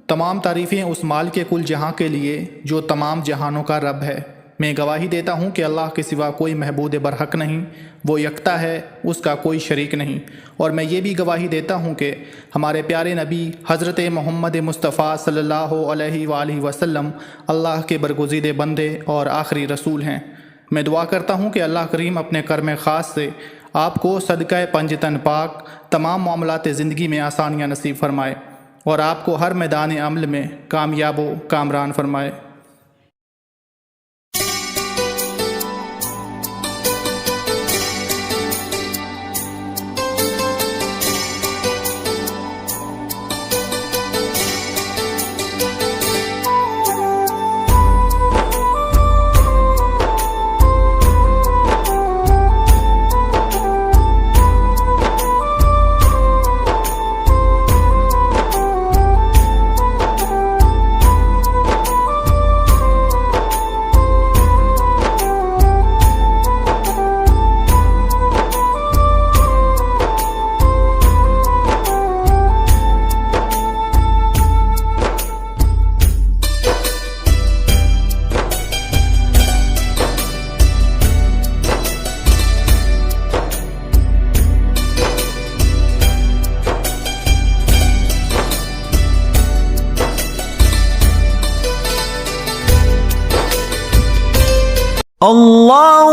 तमाम तारीफ़ें उस माल के कुल जहां के लिए जो तमाम जहानों का रब है। मैं गवाही देता हूँ कि अल्लाह के सिवा कोई महबूद बरहक नहीं, वो यकता है, उसका कोई शरीक नहीं। और मैं ये भी गवाही देता हूँ कि हमारे प्यारे नबी हज़रत मोहम्मद मुस्तफ़ा सल्लल्लाहु अलैहि वसल्लम अल्लाह के बरगुज़ीदे बंदे और आखिरी रसूल हैं। मैं दुआ करता हूँ कि अल्लाह करीम अपने कर्म ख़ास से आपको सदक़ा पंजतन पाक तमाम मामलात ज़िंदगी में आसानियाँ नसीब फरमाए और आपको हर मैदान अमल में कामयाब व कामरान फरमाए।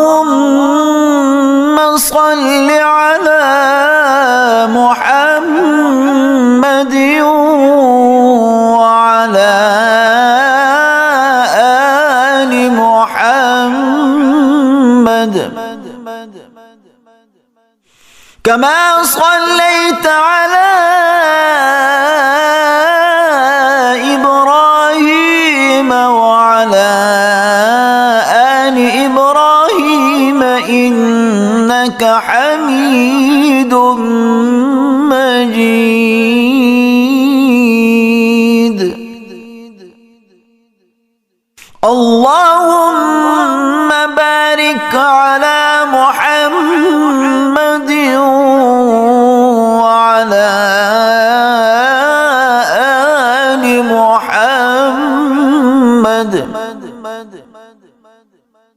اللهم صل على محمد وعلى آل محمد كما صليت على إبراهيم وعلى آل إبراهيم إنك حميد مجيد. اللهم بارك على محمد وعلى آل محمد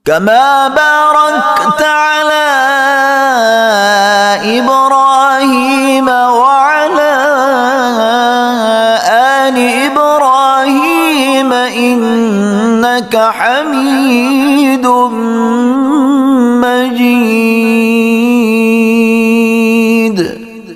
كما باركت